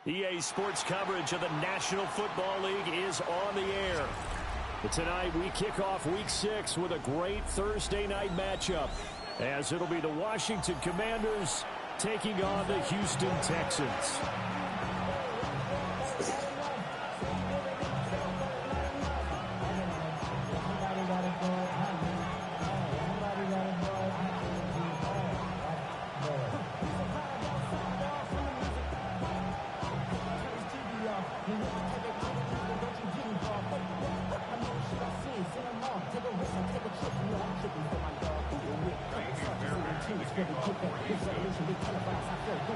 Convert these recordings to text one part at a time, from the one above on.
EA Sports coverage of the National Football League is on the air. But tonight we kick off Week 6 with a great Thursday night matchup, as it'll be the Washington Commanders taking on the Houston Texans.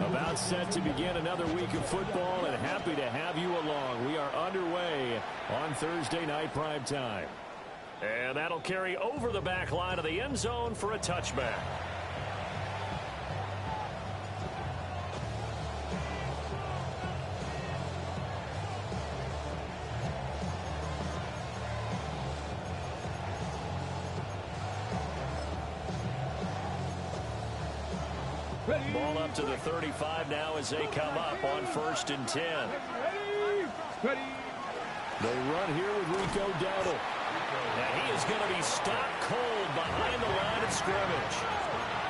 About set to begin another week of football, and happy to have you along. We are underway on Thursday night prime time. And that'll carry over the back line of the end zone for a touchback. Ball up to the 35 now as they come up on 1st and 10. They run here with Rico Dowdle. Now he is going to be stopped cold behind the line of scrimmage.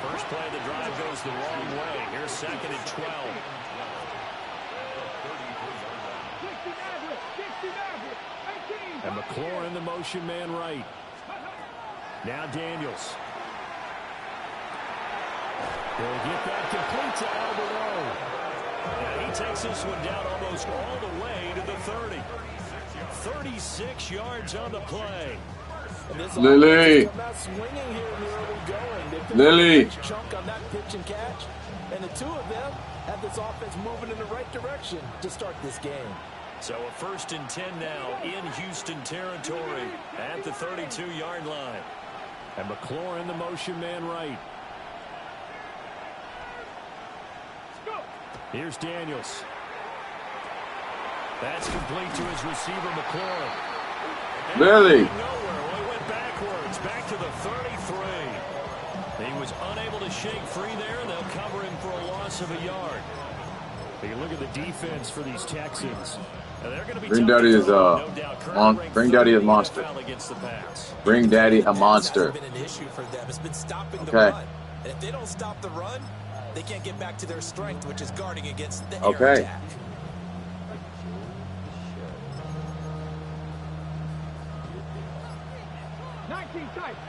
First play of the drive goes the wrong way. Here's 2nd and 12. And McLaurin, the motion man right. Now Daniels. They'll get that complete to Alvarado. And he takes this one down almost all the way to the 30. 36 yards on the play. Lily. Lily. Chunk on that pitch and catch. And the two of them have this offense moving in the right direction to start this game. So a 1st and 10 now in Houston territory at the 32-yard line. And McLaurin, the motion man right. Here's Daniels. That's complete to his receiver, McLaurin. Barely. Nowhere. He went backwards, back to the 33. He was unable to shake free there. They'll cover him for a loss of a yard. You look at the defense for these Texans. They're going to be Bring Daddy is Bring Daddy is monster. Bring Daddy a monster. Okay. And if they don't stop the run, they can't get back to their strength, which is guarding against the air attack.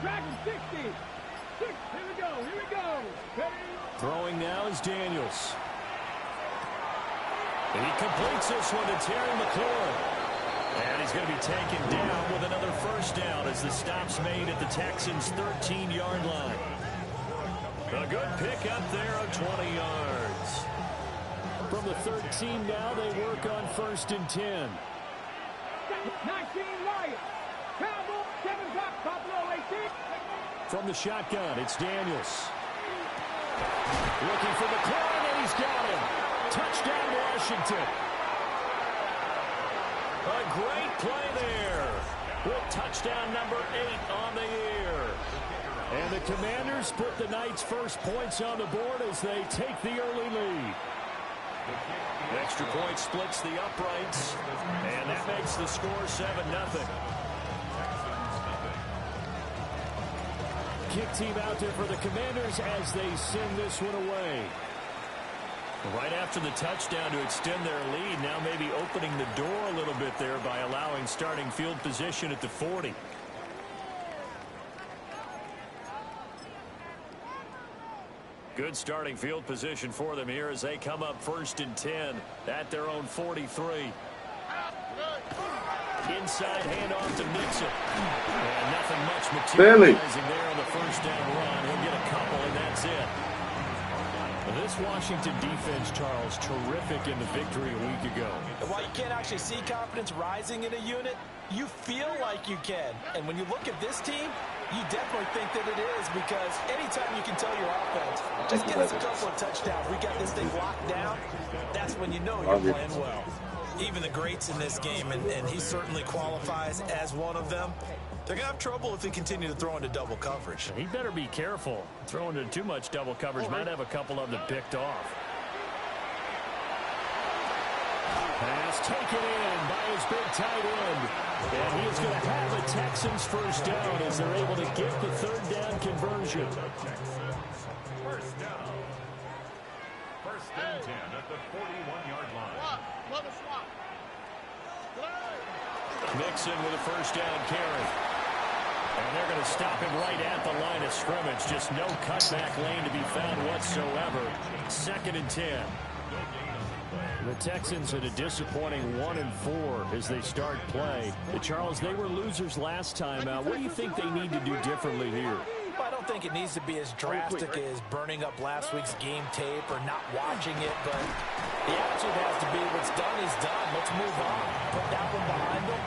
Dragon 60. Here we go. Ready? Throwing now is Daniels. And he completes this one to Terry McLaurin. And he's going to be taken down with another first down as the stop's made at the Texans' 13-yard line. A good pick up there of 20 yards. From the 13 now, they work on 1st and 10. 19 Lions. Campbell, 7 back, Buffalo 18. From the shotgun, it's Daniels. Looking for McLaurin, and he's got him. Touchdown, Washington. A great play there. With touchdown number 8 on the year. And the Commanders put the night's first points on the board as they take the early lead. The extra point splits the uprights, and that makes the score 7-0. Kick team out there for the Commanders as they send this one away. Right after the touchdown to extend their lead, now maybe opening the door a little bit there by allowing starting field position at the 40. Good starting field position for them here as they come up 1st and 10 at their own 43. Inside handoff to Nixon. And nothing much materializing there on the first down run. He'll get a couple, and that's it. This Washington defense, Charles, terrific in the victory a week ago. While you can't actually see confidence rising in a unit, you feel like you can. And when you look at this team, you definitely think that it is, because anytime you can tell your offense, just get us a couple of touchdowns, we got this thing locked down, that's when you know you're playing well. Even the greats in this game, and he certainly qualifies as one of them, they're going to have trouble if they continue to throw into double coverage. He better be careful. Throwing into too much double coverage might have a couple of them picked off. Pass taken in by his big tight end. And he is going to have a Texans first down as they're able to get the third down conversion. First down. First and 10 at the 41-yard line. Mixon with a first down carry. And they're going to stop him right at the line of scrimmage. Just no cutback lane to be found whatsoever. Second and 10. The Texans at a disappointing 1-4 as they start play. Charles, they were losers last time out. What do you think they need to do differently here? I don't think it needs to be as drastic as burning up last week's game tape or not watching it, but the attitude has to be what's done is done. Let's move on. Put that one behind them,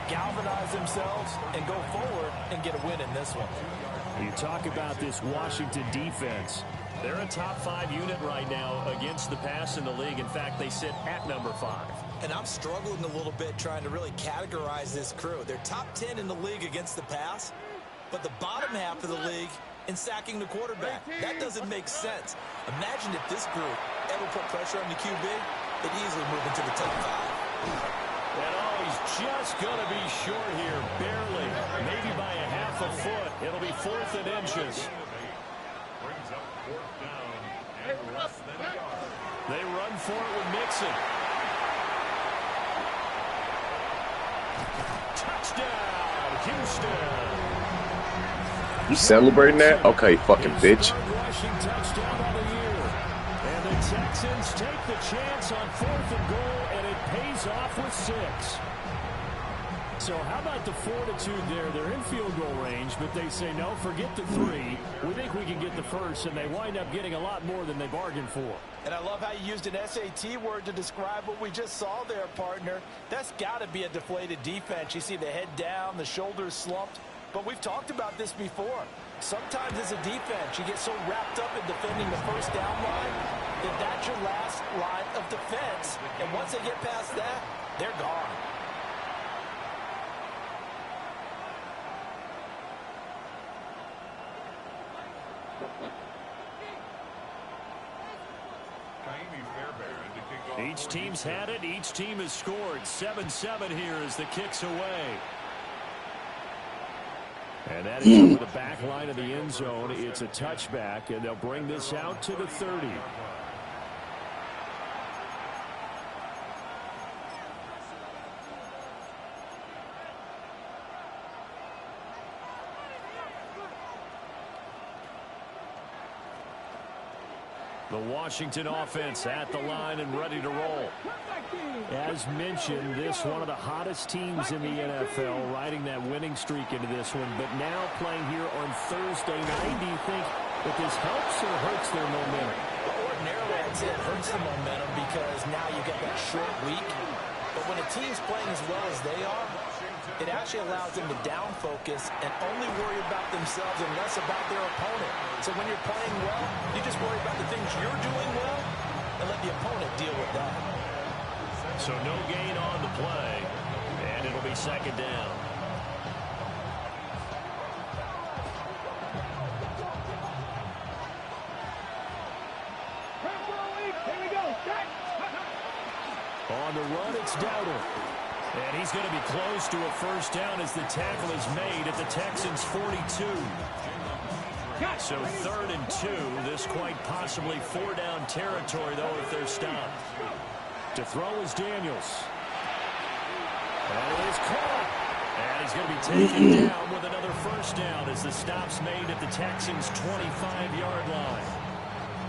galvanize themselves, and go forward and get a win in this one. You talk about this Washington defense. They're a top 5 unit right now against the pass in the league. In fact, they sit at number 5. And I'm struggling a little bit trying to really categorize this crew. They're top 10 in the league against the pass, but the bottom half of the league in sacking the quarterback. That doesn't make sense. Imagine if this group ever put pressure on the QB, they'd easily move into the top 5. And oh, he's just going to be short here, barely, maybe by a half a foot. It'll be 4th and inches. Brings up 4th down and less than a yard. They run for it with Mixon. Touchdown, Houston. You celebrating that? Okay, fucking bitch. Rushing touchdown of the year. And the Texans take the chance on 4th and goal, and it pays off with 6. So how about the fortitude there? They're in field goal range, but they say, no, forget the 3. We think we can get the first, and they wind up getting a lot more than they bargained for. And I love how you used an SAT word to describe what we just saw there, partner. That's got to be a deflated defense. You see the head down, the shoulders slumped. But we've talked about this before. Sometimes as a defense, you get so wrapped up in defending the first down line that that's your last line of defense. And once they get past that, they're gone. Each team's had it. Each team has scored. 7-7 here as the kick's away. And that is over the back line of the end zone. It's a touchback, and they'll bring this out to the 30. The Washington offense at the line and ready to roll. As mentioned, this one of the hottest teams in the NFL, riding that winning streak into this one. But now playing here on Thursday night, do you think that this helps or hurts their momentum? Ordinarily, I'd say it hurts the momentum because now you get that short week. But when a team's playing as well as they are, it actually allows them to down focus and only worry about themselves and less about their opponent. So when you're playing well, you just worry about the things you're doing well and let the opponent deal with that. So no gain on the play, and it'll be second down. Here we go. On the run, it's Dowdle. And he's going to be close to a first down as the tackle is made at the Texans' 42. So 3rd and 2. This quite possibly 4-down territory, though, if they're stopped. To throw is Daniels. And it is caught. And he's going to be taken down with another first down as the stop's made at the Texans' 25-yard line.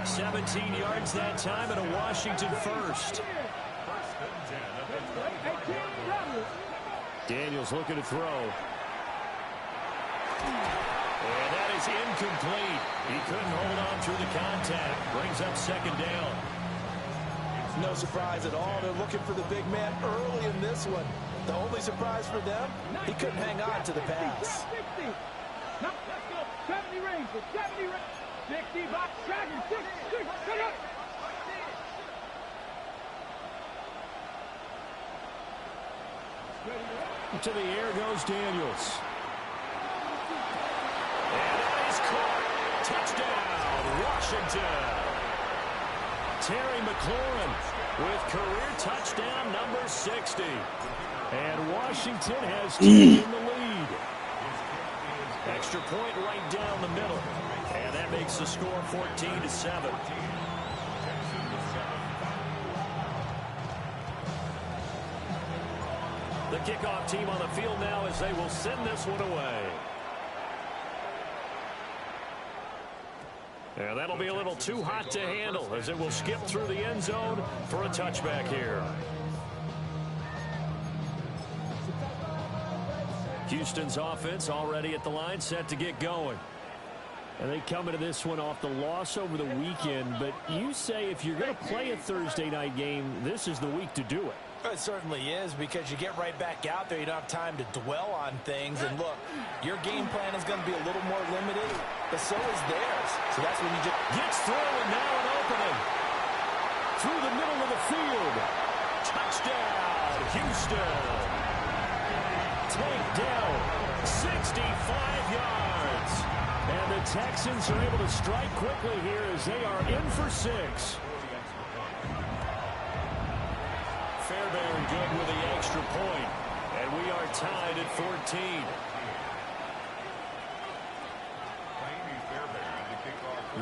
17 yards that time and a Washington first. Daniels looking to throw. And that is incomplete. He couldn't hold on through the contact. Brings up second down. No surprise at all. They're looking for the big man early in this one. The only surprise for them, he couldn't hang on to the pass. 60. Now, let's go. 70 range. 70 range. 60 box. Dragon. 6. Come up. To the air goes Daniels. And that is caught. Touchdown, Washington. Terry McLaurin with career touchdown number 60. And Washington has taken the lead. Extra point right down the middle. And that makes the score 14-7. The kickoff team on the field now as they will send this one away. And that'll be a little too hot to handle as it will skip through the end zone for a touchback here. Houston's offense already at the line, set to get going. And they come into this one off the loss over the weekend. But you say if you're going to play a Thursday night game, this is the week to do it. It certainly is, because you get right back out there. You don't have time to dwell on things. And look, your game plan is going to be a little more limited, but so is theirs. So that's when you just gets through, and now an opening through the middle of the field. Touchdown, Houston. Take down 65 yards. And the Texans are able to strike quickly here as they are in for 6. Fairbairn good with the extra point, and we are tied at 14.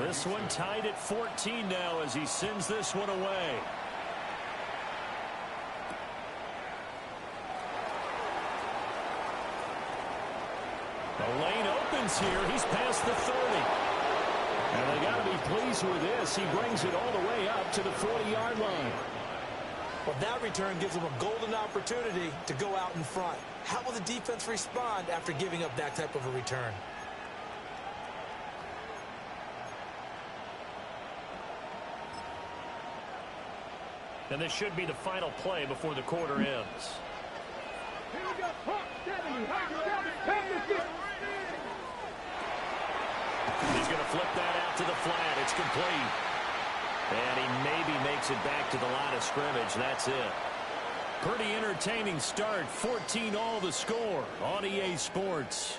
This one tied at 14 now as he sends this one away. The lane opens here. He's past the 30. And they got to be pleased with this. He brings it all the way up to the 40-yard line. Well, that return gives them a golden opportunity to go out in front. How will the defense respond after giving up that type of a return? And this should be the final play before the quarter ends. Here we go. He's going to flip that out to the flat. It's complete. And he maybe makes it back to the line of scrimmage. That's it. Pretty entertaining start. 14-all the score on EA Sports.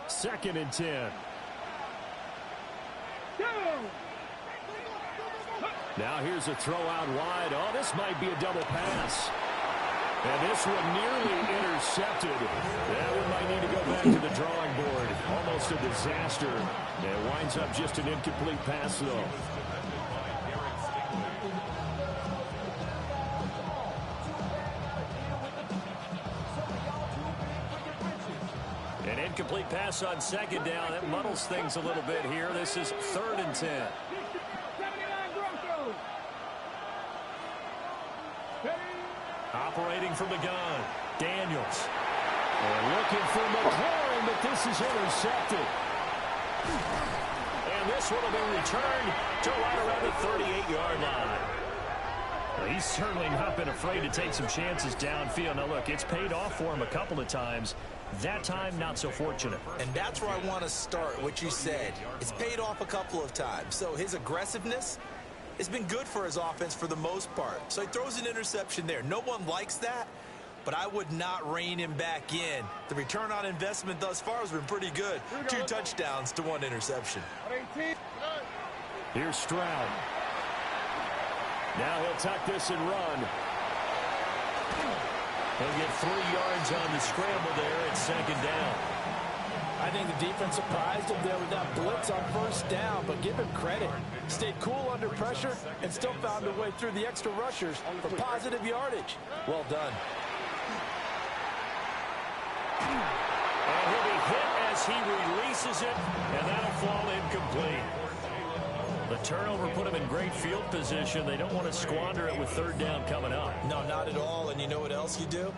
Second and 10. Now here's a throw out wide. Oh, this might be a double pass. And this one nearly intercepted. That one might need to go back to the drawing board. Almost a disaster. It winds up just an incomplete pass, though. An incomplete pass on second down. That muddles things a little bit here. This is 3rd and 10. Operating from the gun, Daniels. And looking for McLaurin, but this is intercepted. And this one will be returned to right around the 38-yard line. Well, he's certainly not been afraid to take some chances downfield. Now, look, it's paid off for him a couple of times. That time, not so fortunate. And that's where I want to start, what you said. It's paid off a couple of times. So his aggressiveness has been good for his offense for the most part. So he throws an interception there. No one likes that, but I would not rein him back in. The return on investment thus far has been pretty good. 2 touchdowns to 1 interception. Here's Stroud. Now he'll tuck this and run. He'll get 3 yards on the scramble there at second down. I think the defense surprised him there with that blitz on first down, but give him credit. Stayed cool under pressure and still found a way through the extra rushers for positive yardage. Well done. And he'll be hit as he releases it, and that'll fall incomplete. The turnover put him in great field position. They don't want to squander it with 3rd down coming up. No, not at all. And you know what else you do?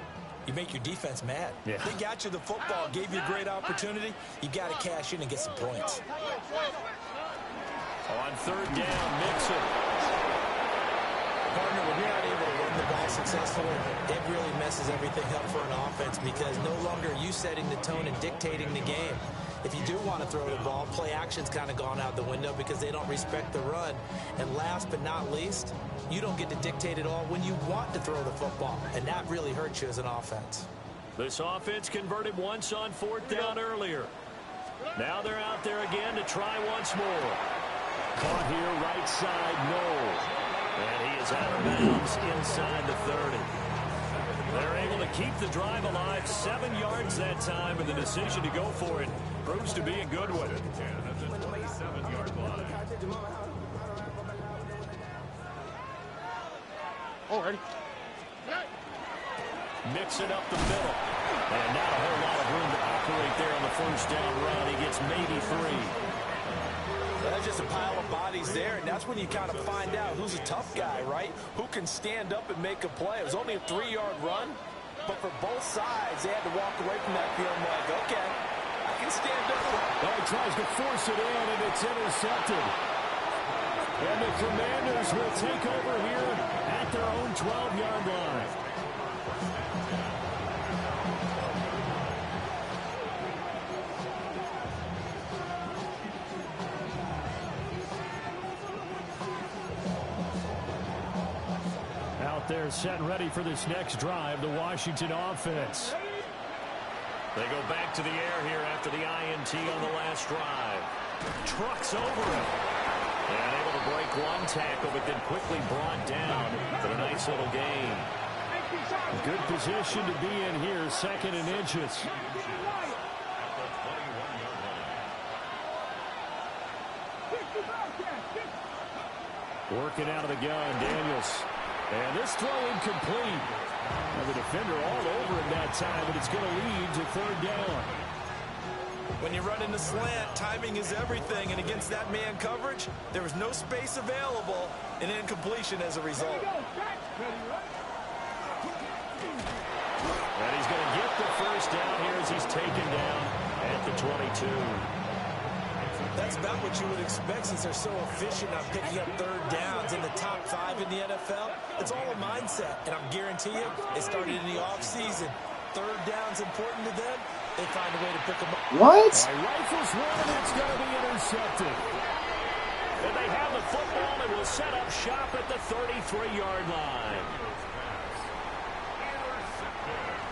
You make your defense mad. Yeah. They got you the football, gave you a great opportunity. You got to cash in and get some points. On 3rd down, Mixon. Partner, when you're not able to run the ball successfully, it really messes everything up for an offense because no longer are you setting the tone and dictating the game. If you do want to throw the ball, play action's kind of gone out the window because they don't respect the run. And last but not least, you don't get to dictate it all when you want to throw the football, and that really hurts you as an offense. This offense converted once on 4th down earlier. Now they're out there again to try once more. Caught here, right side, no. And he is out of bounds inside the 30. They're able to keep the drive alive, 7 yards that time, and the decision to go for it proves to be a good one. That's a 27-yard line. Already. Mix it up the middle. And not a whole lot of room to operate there on the 1st down run. He gets maybe 3. That's just a pile of bodies there, and that's when you kind of find out who's a tough guy, right? Who can stand up and make a play. It was only a 3-yard run, but for both sides, they had to walk away from that feeling like, okay, I can stand up. Oh, he tries to force it in, and it's intercepted. And the Commanders will take over here at their own 12-yard line. Out there set and ready for this next drive, the Washington offense. They go back to the air here after the INT on the last drive. Trucks over him. And able to break one tackle, but then quickly brought down for a nice little gain. Good position to be in here, 2nd and inches. Working out of the gun, Daniels. And this throw incomplete. Now the defender all over him that time, but it's going to lead to 3rd down. When you run in the slant, timing is everything, and against that man coverage, there was no space available, and incompletion as a result. And he's going to get the 1st down here as he's taken down at the 22. That's about what you would expect since they're so efficient on picking up 3rd downs in the top 5 in the NFL. It's all a mindset, and I'm guarantee you it started in the offseason. 3rd down's important to them. They find a way to pick them up. What? Rifles one, it's going to be intercepted. And they have the football and will set up shop at the 33-yard line.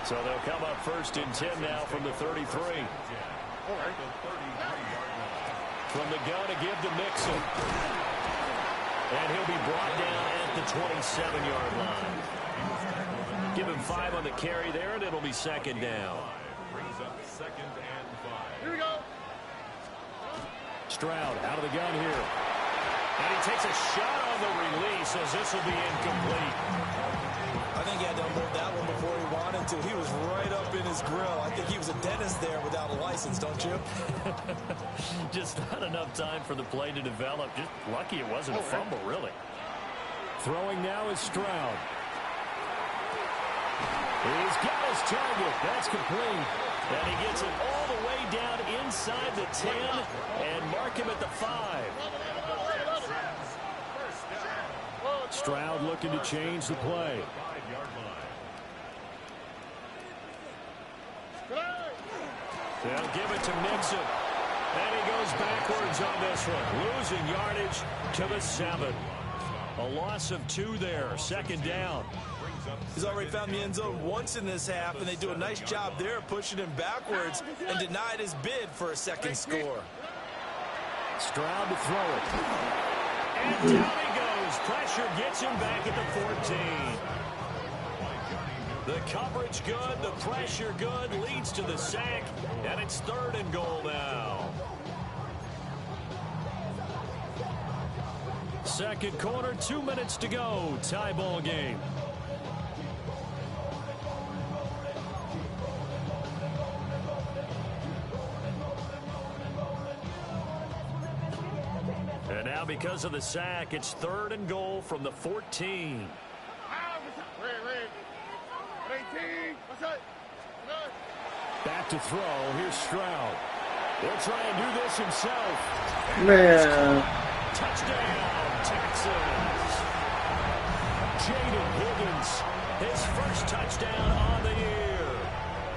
So they'll come up 1st and 10 now from the 33. From the gun to give to Mixon. And he'll be brought down at the 27-yard line. Give him 5 on the carry there, and it'll be 2nd down. Brings up 2nd and 5. Here we go. Stroud out of the gun here. And he takes a shot on the release as this will be incomplete. I think he had to unload that one before he wanted to. He was right up in his grill. I think he was a dentist there without a license, don't you? Just not enough time for the play to develop. Just lucky it wasn't a fumble, really. Throwing now is Stroud. He's got his target. That's complete. And he gets it all the way down inside the 10 and mark him at the 5. Stroud looking to change the play. They'll give it to Mixon. And he goes backwards on this one. Losing yardage to the 7. A loss of 2 there. 2nd down. He's already found the end zone once in this half, and they do a nice job there pushing him backwards and denied his bid for a 2nd score. Stroud to throw it. And down he goes. Pressure gets him back at the 14. The coverage good, the pressure good, leads to the sack, and it's 3rd and goal now. 2nd quarter, 2 minutes to go. Tie ball game. And now because of the sack, it's 3rd and goal from the 14. Back to throw. Here's Stroud. He'll try and do this himself. Man. Touchdown, Texans. Jaden Higgins, his first touchdown on the year.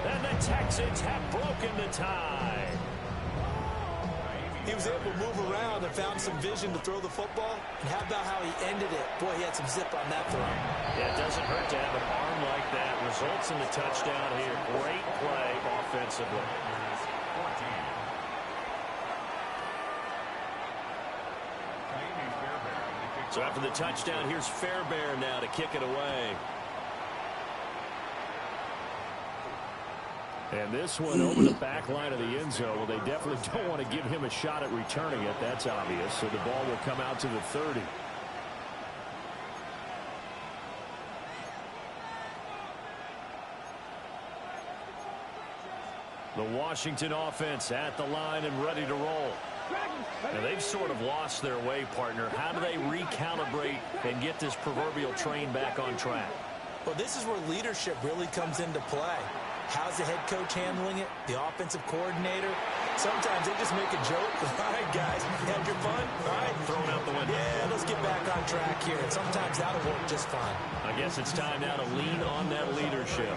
And the Texans have broken the tie. He was able to move around and found some vision to throw the football. And how about how he ended it? Boy, he had some zip on that throw. Yeah, it doesn't hurt to have an arm like that. Results in the touchdown here. Great play offensively. So after the touchdown, here's Fairbairn now to kick it away. And this one over the back line of the end zone. Well, they definitely don't want to give him a shot at returning it. That's obvious. So the ball will come out to the 30. The Washington offense at the line and ready to roll. Now, they've sort of lost their way, partner. How do they recalibrate and get this proverbial train back on track? Well, this is where leadership really comes into play. How's the head coach handling it? The offensive coordinator? Sometimes they just make a joke. All right, guys, had your fun? All right. Thrown out the window. Yeah, let's get back on track here. And sometimes that'll work just fine. I guess it's time now to lean on that leadership.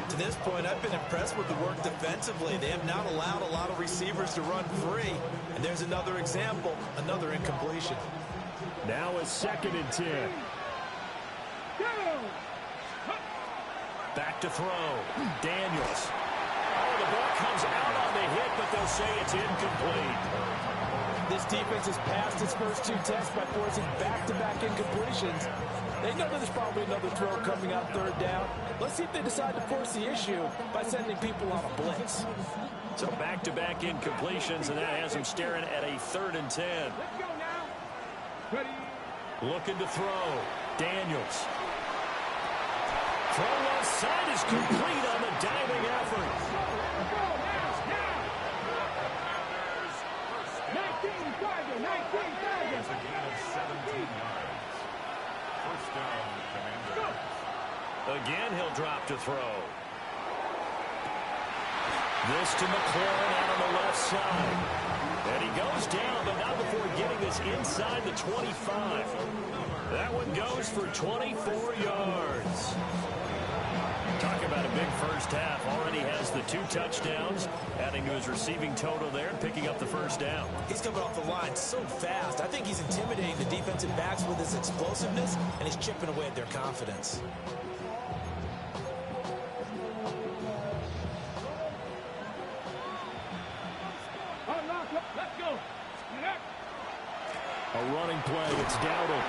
To this point, I've been impressed with the work defensively. They have not allowed a lot of receivers to run free. And there's another example, another incompletion. Now a 2nd and 10. Back to throw. Daniels. Oh, the ball comes out on the hit, but they'll say it's incomplete. This defense has passed its first 2 tests by forcing back-to-back incompletions. They know that there's probably another throw coming out 3rd down. Let's see if they decide to force the issue by sending people on a blitz. So back-to-back incompletions, and that has them staring at a 3rd and 10. Let's go now. Ready. Looking to throw. Daniels. Throw left side is complete on the diving effort. Let's go now. 19 target, 19 target. It's a gain of 17 yards. First down, Commanders. Again, he'll drop to throw. This to McLaurin out on the left side. And he goes down, but not before getting this inside the 25. That one goes for 24 yards. Talk about a big first half. Already has the 2 touchdowns, adding to his receiving total there and picking up the first down. He's coming off the line so fast. I think he's intimidating the defensive backs with his explosiveness, and he's chipping away at their confidence. Let's go. A running play. It's Dowdle.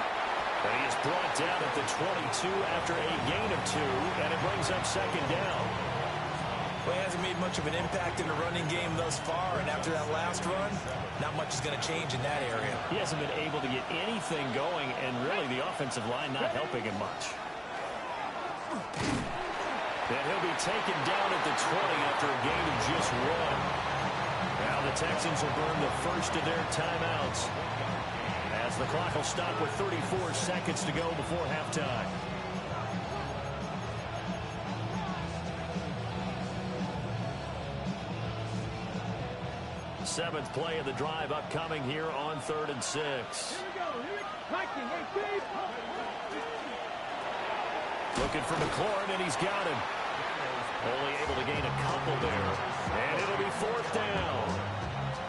And he is brought down at the 22 after a gain of 2, and it brings up 2nd down. Well, he hasn't made much of an impact in the running game thus far, and after that last run, not much is going to change in that area. He hasn't been able to get anything going, and really the offensive line not helping him much. And he'll be taken down at the 20 after a gain of just 1. Now the Texans will burn the first of their timeouts, as the clock will stop with 34 seconds to go before halftime. Seventh play of the drive upcoming here on 3rd and 6. Here we go. Hiking, hey, Looking for McLaurin, and he's got him. Only able to gain a couple there. And it'll be 4th down.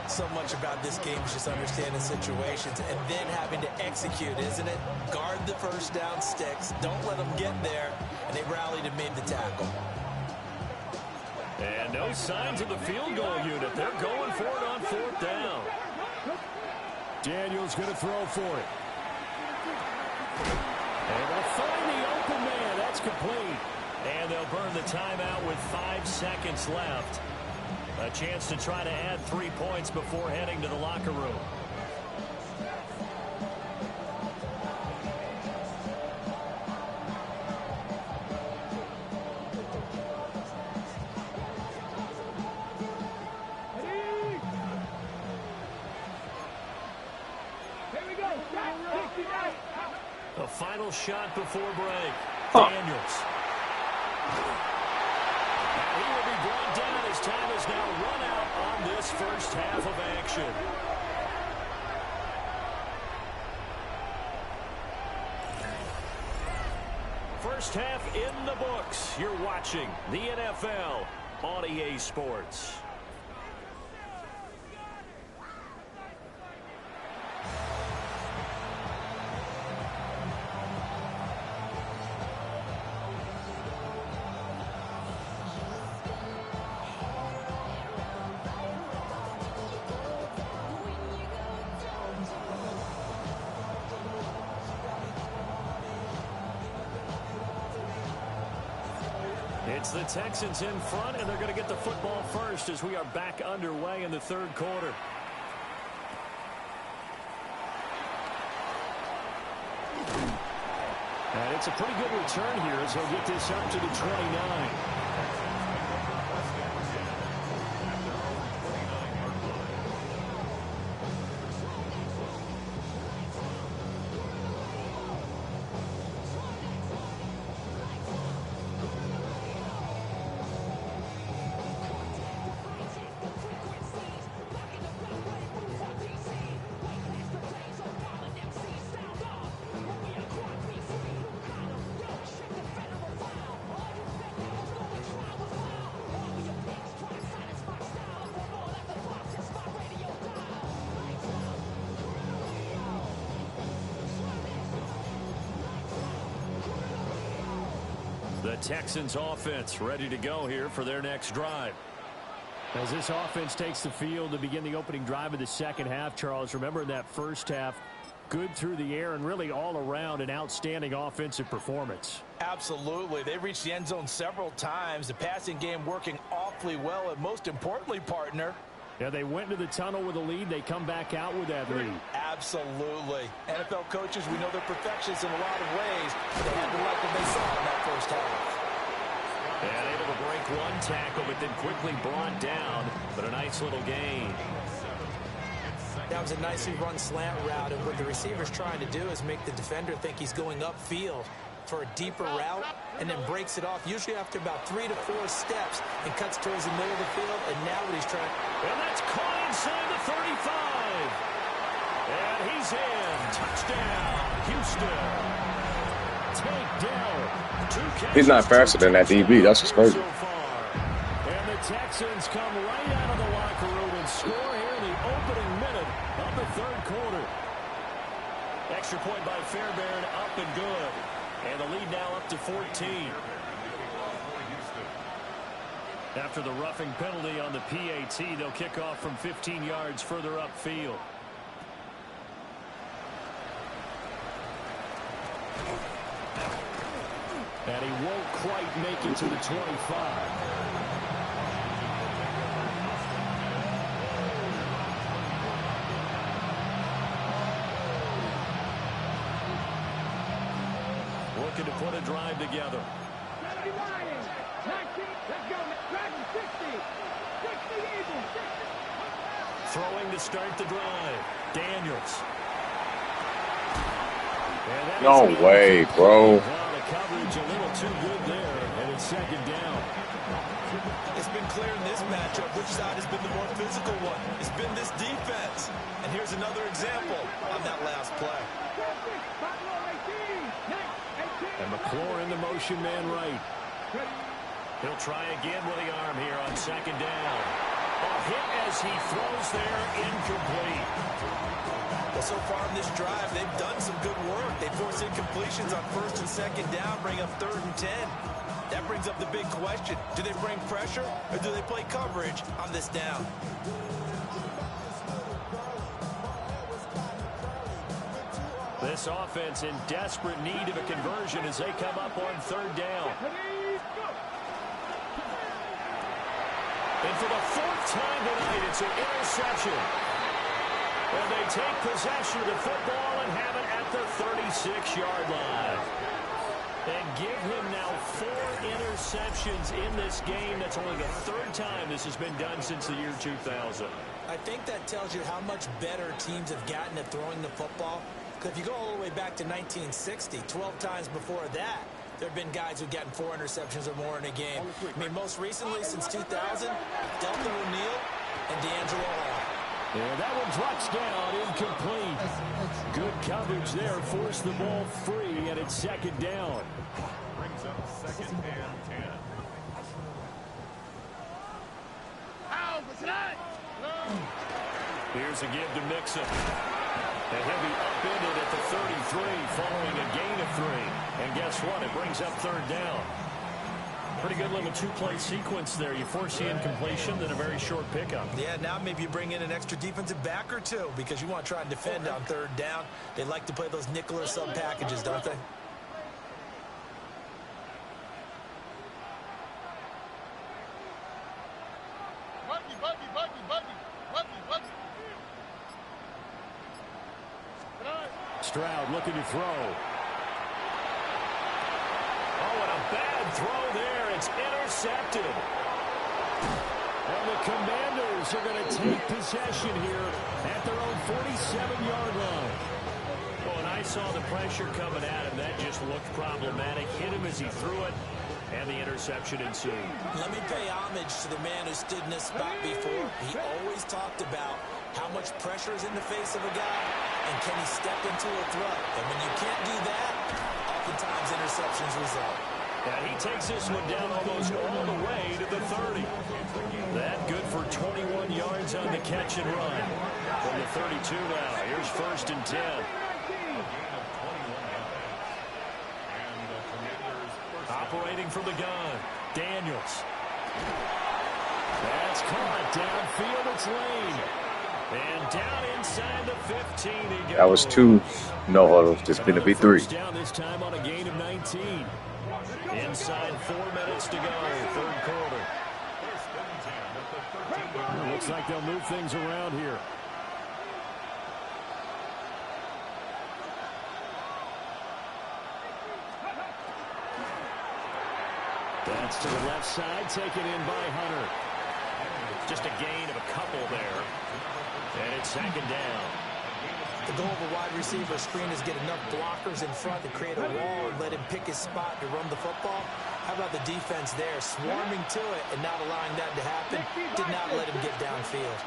So much about this game is just understanding situations and then having to execute, isn't it? Guard the first down sticks. Don't let them get there. And they rallied and made the tackle. And no signs of the field goal unit. They're going for it on 4th down. Daniels going to throw for it. And they'll find the open man. That's complete. And they'll burn the timeout with 5 seconds left. A chance to try to add 3 points before heading to the locker room. A final shot before break. Daniels. And he will be brought down as time has now run out on this first half of action. First half in the books. You're watching the NFL on EA Sports. It's the Texans in front, and they're going to get the football first as we are back underway in the third quarter. And it's a pretty good return here as they'll get this up to the 29. The Texans offense ready to go here for their next drive. As this offense takes the field to begin the opening drive of the second half, Charles, remember in that first half, good through the air and really all around an outstanding offensive performance. Absolutely. They reached the end zone several times. The passing game working awfully well, and most importantly, partner, yeah, they went into the tunnel with a lead. They come back out with that lead. Absolutely. NFL coaches, we know they're perfectionists in a lot of ways, but they had to like what they saw in that first half. And able to break one tackle, but then quickly brought down. But a nice little gain. That was a nicely run slant route, and what the receiver's trying to do is make the defender think he's going upfield for a deeper route, and then breaks it off, usually after about 3 to 4 steps, and cuts towards the middle of the field, and now what he's trying... And that's caught inside the 35. And he's in. Touchdown, Houston. Takedown. He's not faster than that DB. That's what's crazy. And the Texans come right out of the locker room and score here in the opening minute of the third quarter. Extra point by Fairbairn, up and good. And the lead now up to 14. After the roughing penalty on the PAT, they'll kick off from 15 yards further upfield. And he won't quite make it to the 25. Looking to put a drive together. 70 Lions, 19, let's go, Dragons, 60, 60 Eagles, 60. Throwing to start the drive. Daniels. No way, bro. The coverage a little too good there, and it's second down. It's been clear in this matchup which side has been the more physical one. It's been this defense. And here's another example on that last play. And McClure in the motion man right. He'll try again with the arm here on second down. A hit as he throws there, incomplete. Well, so far in this drive, they've done some good work. They force incompletions on first and second down, bring up 3rd and 10. That brings up the big question. Do they bring pressure or do they play coverage on this down? This offense in desperate need of a conversion as they come up on 3rd down. And for the 4th time tonight, it's an interception. And they take possession of the football and have it at the 36-yard line. And give him now 4 interceptions in this game. That's only the 3rd time this has been done since the year 2000. I think that tells you how much better teams have gotten at throwing the football. Because if you go all the way back to 1960, 12 times before that, there have been guys who've gotten 4 interceptions or more in a game. I mean, most recently, since 2000, Delton O'Neal and D'Angelo Hall. Yeah, that one drops down, incomplete. Good coverage there, forced the ball free, and it's second down. brings up 2nd and 10. Here's a give to Mixon. And he'll be upended at the 33 following a gain of 3. And guess what? It brings up 3rd down. Pretty good little 2-play sequence there. You force the incompletion, then a very short pickup. Yeah, now maybe you bring in an extra defensive back or two because you want to try and defend on 3rd down. They like to play those nickel or sub packages, don't they? Stroud looking to throw. Oh, and a bad throw there. It's intercepted. And the Commanders are going to take possession here at their own 47-yard line. Well, and I saw the pressure coming at him. That just looked problematic. Hit him as he threw it, and the interception ensued. Let me pay homage to the man who stood in this spot before. He always talked about how much pressure is in the face of a guy, and can he step into a throw? And when you can't do that, oftentimes interceptions result. And he takes this one down almost all the way to the 30. That good for 21 yards on the catch and run. From the 32 now, here's 1st and 10. Operating from the gun, Daniels. That's caught downfield. It's Lane. And down inside the 15 he goes. That was 2 no huddles. There's going to be 3. Down this time on a gain of 19. Inside 4 minutes to go, 3rd quarter. Looks like they'll move things around here. That's to the left side, taken in by Hunter. Just a gain of a couple there. And it's 2nd down. The goal of a wide receiver screen is get enough blockers in front to create a wall and let him pick his spot to run the football. How about the defense there, swarming to it and not allowing that to happen? Did not let him get downfield.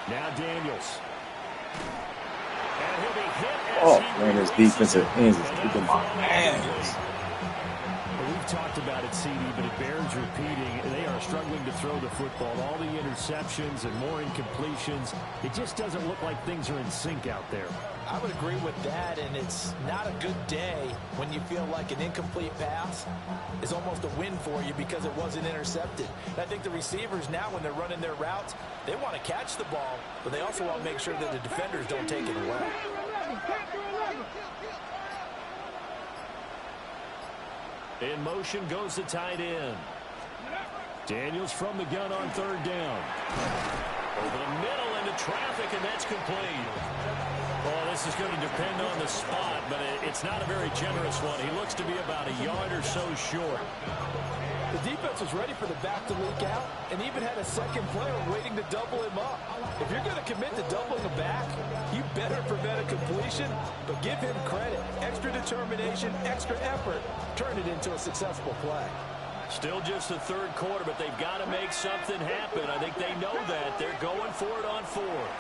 Now Daniels. And he'll be hit as Oh, man, his defensive ends is kicking my ass. We've talked about it, CD, but it bears repeating. They are struggling to throw the football. All the interceptions and more incompletions. It just doesn't look like things are in sync out there. I would agree with that, and it's not a good day when you feel like an incomplete pass is almost a win for you because it wasn't intercepted. And I think the receivers now, when they're running their routes, they want to catch the ball, but they also want to make sure that the defenders don't take it away. In motion goes the tight end. Daniels from the gun on 3rd down. Over the middle into traffic, and that's complete. Well, this is going to depend on the spot, but it's not a very generous one. He looks to be about a yard or so short. The defense was ready for the back to leak out and even had a second player waiting to double him up. If you're going to commit to doubling a back, you better prevent a completion, but give him credit. Extra determination, extra effort, turn it into a successful play. Still just the 3rd quarter, but they've got to make something happen. I think they know that. They're going for it on 4th.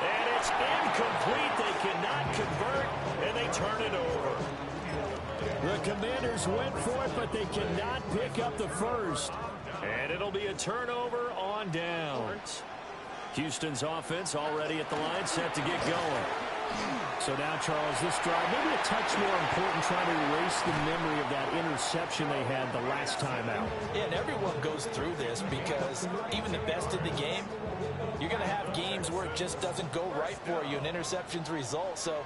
And it's incomplete. They cannot convert, and they turn it over. The Commanders went for it, but they cannot pick up the 1st. And it'll be a turnover on downs. Houston's offense already at the line, set to get going. So now, Charles, this drive, maybe a touch more important, trying to erase the memory of that interception they had the last time out. Yeah, and everyone goes through this because even the best in the game, you're going to have games where it just doesn't go right for you, and interceptions result. So,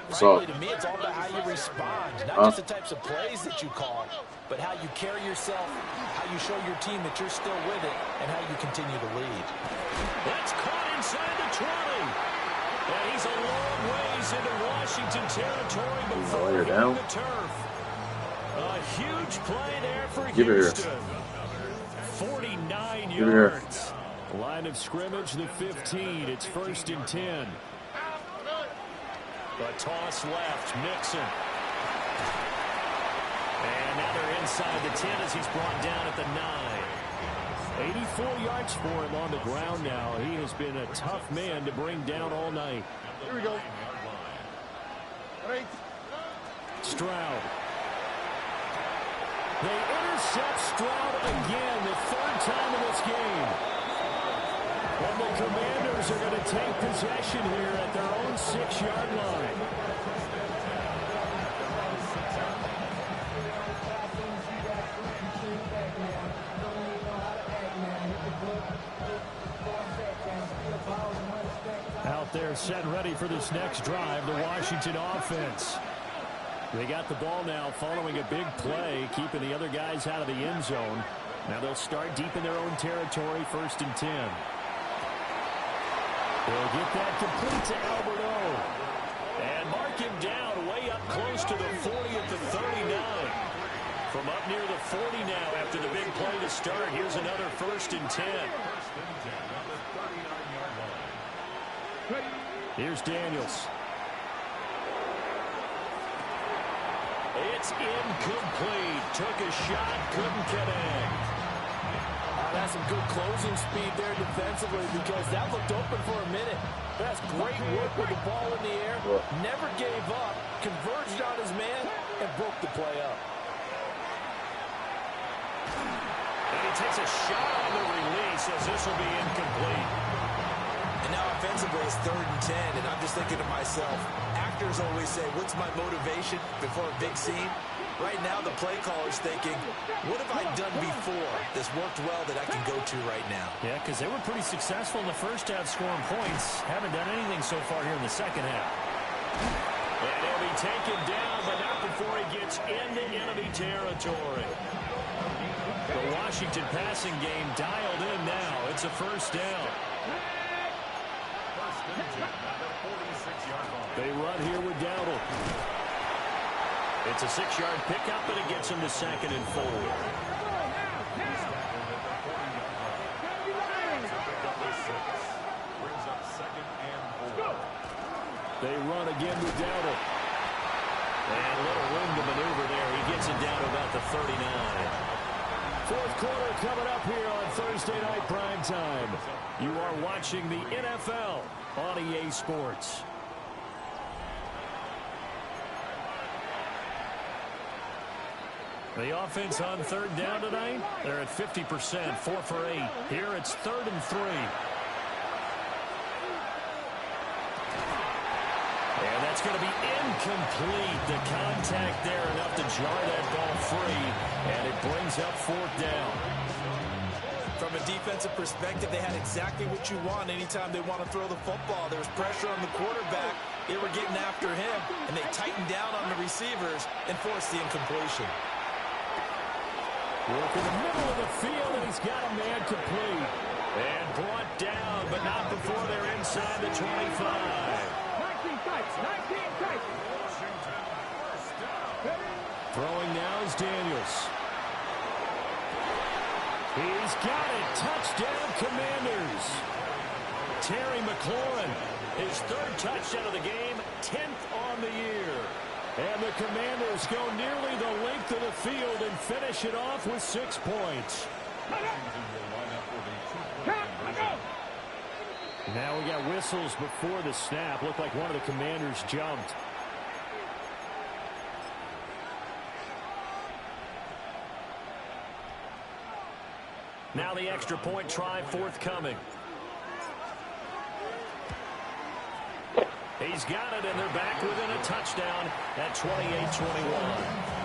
frankly, to me, it's all about how you respond, not just the types of plays that you call, but how you carry yourself, how you show your team that you're still with it, and how you continue to lead. That's caught inside the 20. And he's a long ways into Washington territory before you're down. the turf. A huge play there for Give Houston. 49 yards. Line of scrimmage, the 15. It's 1st and 10. A toss left, Mixon. And now they're inside the 10 as he's brought down at the 9. 84 yards for him on the ground now. He has been a tough man to bring down all night. Here we go. Stroud. They intercept Stroud again, the third time in this game. And the Commanders are going to take possession here at their own 6-yard line. Out there set ready for this next drive, the Washington offense. They got the ball now following a big play, keeping the other guys out of the end zone. Now they'll start deep in their own territory, 1st and 10. They'll get that complete to Albert O. And mark him down way up close to the 40 at the 39. From up near the 40 now after the big play to start. Here's another 1st and 10. Here's Daniels. It's incomplete. Took a shot, couldn't connect. That's some good closing speed there defensively because that looked open for a minute. That's great work with the ball in the air. Never gave up, converged on his man, and broke the play up. And he takes a shot on the release as this will be incomplete. And now offensively it's 3rd and 10, and I'm just thinking to myself, actors always say, what's my motivation before a big scene? Right now the play caller's thinking, what have I done before that's worked well that I can go to right now? Yeah, because they were pretty successful in the first half scoring points. Haven't done anything so far here in the second half. And he'll be taken down, but not before he gets into enemy territory. The Washington passing game dialed in now. It's a 1st down. They run here with Dowdle. It's a 6-yard pickup, and it gets him to 2nd and 4. They run again with Dowdle. And a little room to maneuver there. He gets it down to about the 39. 4th quarter coming up here on Thursday Night Primetime. You are watching the NFL on EA Sports. The offense on 3rd down tonight, they're at 50%, 4 for 8. Here it's 3rd and 3. And that's going to be incomplete. The contact there enough to jar that ball free, and it brings up 4th down. From a defensive perspective, they had exactly what you want anytime they want to throw the football. There was pressure on the quarterback. They were getting after him, and they tightened down on the receivers and forced the incompletion. Work in the middle of the field, and he's got a man complete. And brought down, but not before they're inside the 25. 19 Titans. Throwing now is Daniels. He's got it. Touchdown, Commanders. Terry McLaurin, his 3rd touchdown of the game, 10th on the year. And the Commanders go nearly the length of the field and finish it off with 6 points. Now we got whistles before the snap. Looked like one of the Commanders jumped. Now the extra point try forthcoming. He's got it, and they're back within a touchdown at 28-21.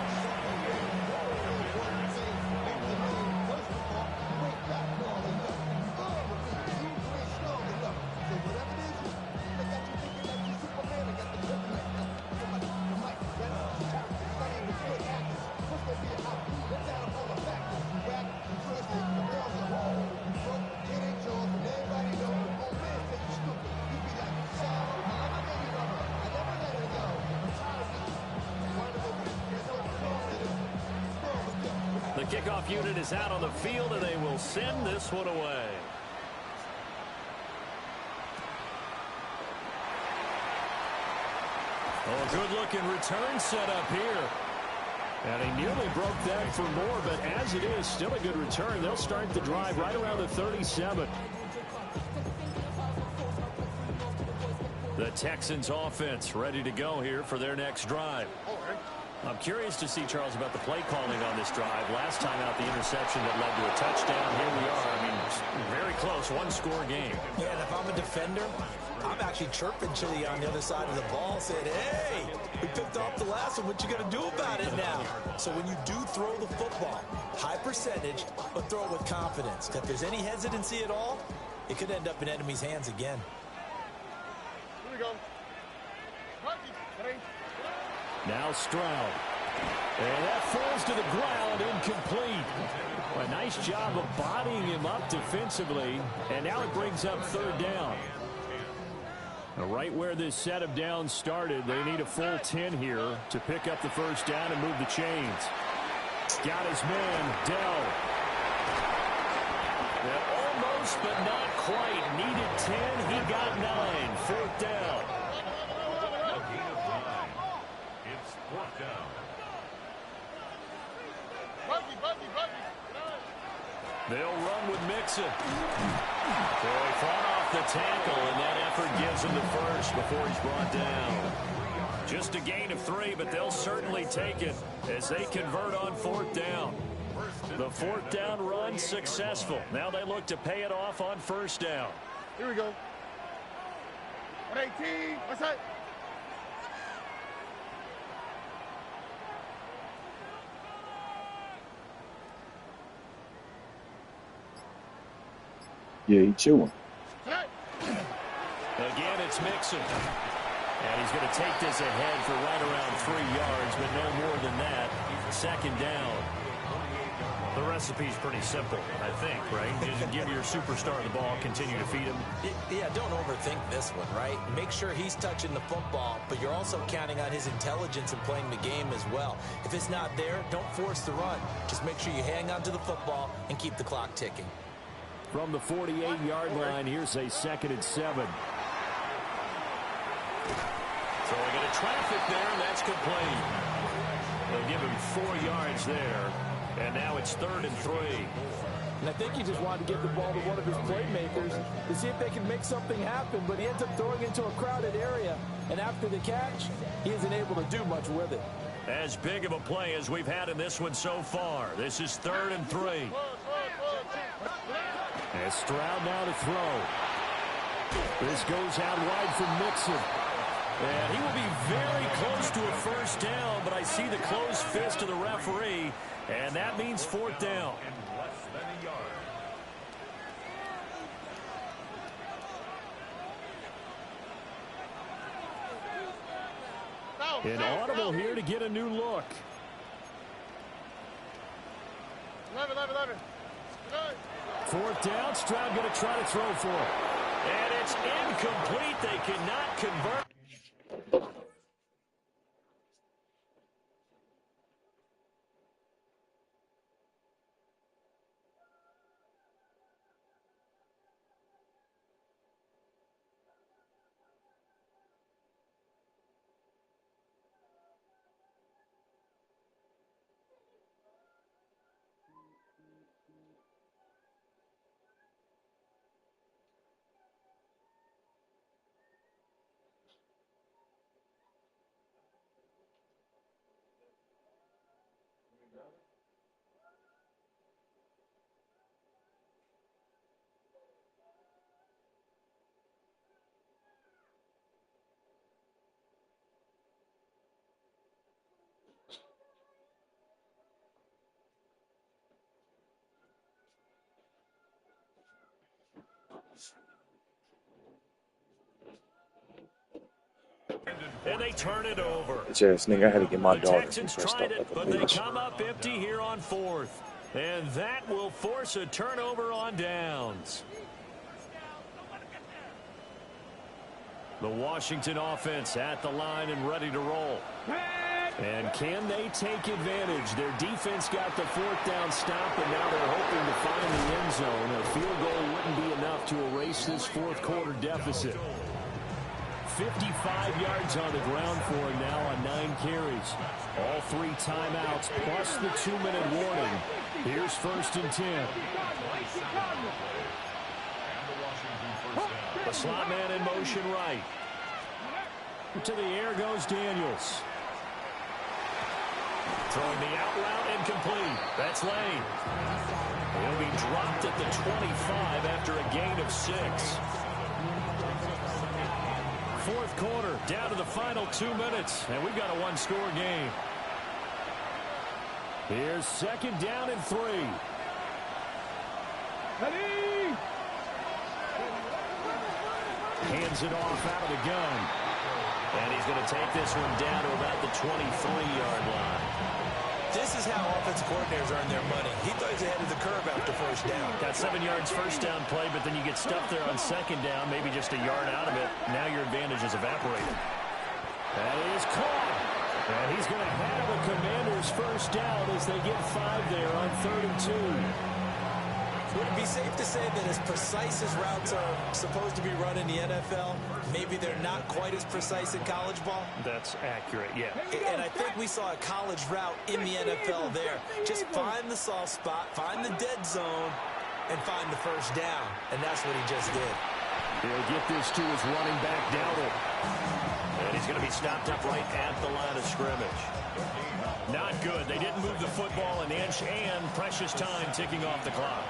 The kickoff unit is out on the field, and they will send this one away. Oh, a good-looking return set up here. And he nearly broke that for more, but as it is, still a good return. They'll start the drive right around the 37. The Texans offense ready to go here for their next drive. I'm curious to see, Charles, about the play calling on this drive. Last time out, the interception that led to a touchdown. Here we are. I mean, very close, one-score game. Yeah, and if I'm a defender, I'm actually chirping Chili on the other side of the ball, saying, hey, we picked off the last one. What you going to do about it now? So when you do throw the football, high percentage, but throw it with confidence. If there's any hesitancy at all, it could end up in enemy's hands again. Here we go. Now Stroud. And that falls to the ground, incomplete. A nice job of bodying him up defensively. And now it brings up third down. Right where this set of downs started, they need a full 10 here to pick up the first down and move the chains. Got his man, Dell. Almost, but not quite. Needed 10, he got 9. Fourth down. It's fourth down. They'll run with Mixon. So he fought off the tackle, and that effort gives him the first before he's brought down. Just a gain of 3, but they'll certainly take it as they convert on fourth down. The fourth down run successful. Now they look to pay it off on first down. Here we go. 118. What's that? Yeah, he chewing. Again, it's Mixon. And he's going to take this ahead for right around 3 yards, but no more than that. Second down. The recipe's pretty simple, I think, right? Just give your superstar the ball, continue to feed him. Yeah, don't overthink this one, right? Make sure he's touching the football, but you're also counting on his intelligence in playing the game as well. If it's not there, don't force the run. Just make sure you hang on to the football and keep the clock ticking. From the 48-yard line, here's a 2nd and 7. So we get a traffic there, and that's complete. They'll give him 4 yards there, and now it's 3rd and 3. And I think he just wanted to give the ball to one of his playmakers to see if they can make something happen, but he ends up throwing into a crowded area, and after the catch, he isn't able to do much with it. As big of a play as we've had in this one so far. This is 3rd and 3. And Stroud now to throw. This goes out wide for Mixon. And he will be very close to a first down, but I see the closed fist of the referee, and that means 4th down. In less than a yard. An audible here to get a new look. 11. 4th down, Stroud going to try to throw for it. And it's incomplete. They cannot convert. And they turn it over. Yes, nigga, I had to get my The daughter. Texans tried it, but they come up empty here on 4th. And that will force a turnover on downs. The Washington offense at the line and ready to roll. And can they take advantage? Their defense got the 4th down stop, and now they're hoping to find the end zone. A field goal wouldn't be enough to erase this 4th quarter deficit. 55 yards on the ground for him now on 9 carries. All 3 timeouts plus the 2-minute warning. Here's 1st and 10. The slot man in motion right. To the air goes Daniels. Throwing the out route incomplete. That's Lane. He'll be dropped at the 25 after a gain of 6. Fourth quarter, down to the final 2 minutes, and we've got a one-score game. Here's second down and 3. Ready? Hands it off out of the gun. And he's going to take this one down to about the 23-yard line. This is how offensive coordinators earn their money. He thought he was ahead of the curve after first down. Got 7 yards first down play, but then you get stuffed there on second down, maybe just a yard out of it. Now your advantage is evaporated. That is caught. And he's going to have a Commanders first down as they get 5 there on 3rd and 2. Would it be safe to say that as precise as routes are supposed to be run in the NFL, maybe they're not quite as precise in college ball? That's accurate, yeah. And I think we saw a college route in the NFL there. Just find the soft spot, find the dead zone, and find the first down. And that's what he just did. He'll get this to his running back, Dowdle. And he's going to be stopped up right at the line of scrimmage. Not good. They didn't move the football an inch, and precious time ticking off the clock.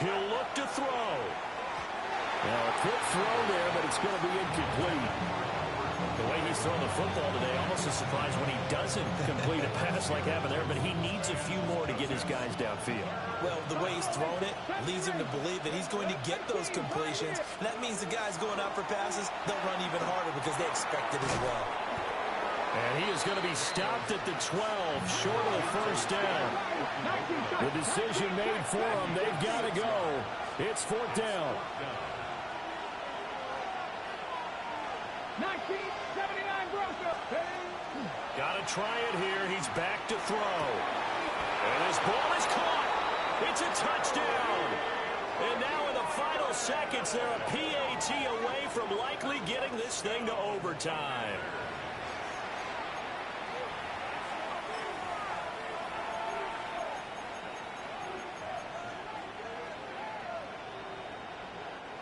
He'll look to throw. Now, a quick throw there, but it's going to be incomplete. The way he's throwing the football today, almost a surprise when he doesn't complete a pass like happened there, but he needs a few more to get his guys downfield. Well, the way he's thrown it leads him to believe that he's going to get those completions. And that means the guys going out for passes, they'll run even harder because they expect it as well. And he is going to be stopped at the 12, short of the first down. The decision made for them. They've got to go. It's 4th down. 1979 Broncos. Got to try it here. He's back to throw. And his ball is caught. It's a touchdown. And now in the final seconds, they're a PAT away from likely getting this thing to overtime.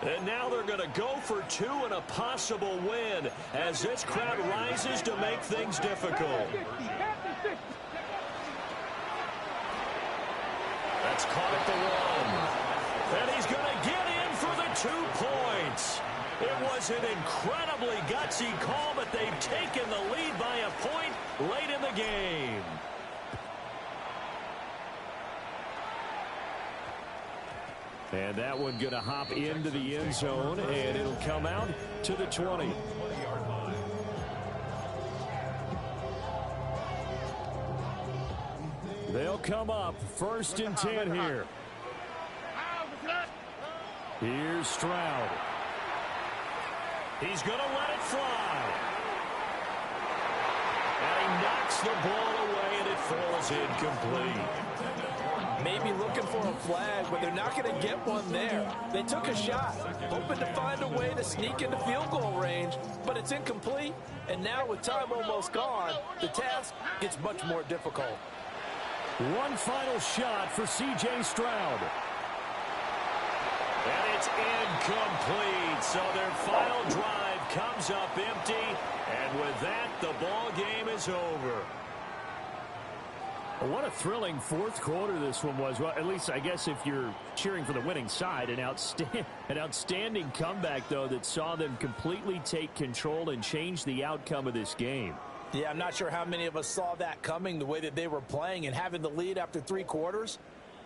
And now they're going to go for 2 and a possible win as this crowd rises to make things difficult. That's caught at the 1. And he's going to get in for the 2 points. It was an incredibly gutsy call, but they've taken the lead by a point late in the game. And that one going to hop into the end zone, and it'll come out to the 20. They'll come up 1st and 10 here. Here's Stroud. He's going to let it fly. And he knocks the ball away, and it falls incomplete. Maybe looking for a flag, but they're not going to get one there. They took a shot, hoping to find a way to sneak into field goal range, but it's incomplete. And now with time almost gone, the task gets much more difficult. One final shot for C.J. Stroud. And it's incomplete. So their final drive comes up empty. And with that, the ball game is over. What a thrilling 4th quarter this one was. Well, at least I guess if you're cheering for the winning side, an outstanding comeback, though, that saw them completely take control and change the outcome of this game. Yeah, I'm not sure how many of us saw that coming, the way that they were playing and having the lead after 3 quarters.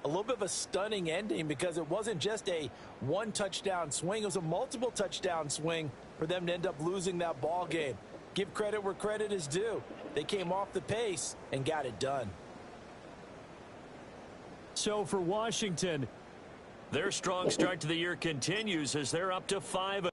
A little bit of a stunning ending because it wasn't just a 1-touchdown swing. It was a multiple touchdown swing for them to end up losing that ball game. Give credit where credit is due. They came off the pace and got it done. So for Washington, their strong start to the year continues as they're up to 5.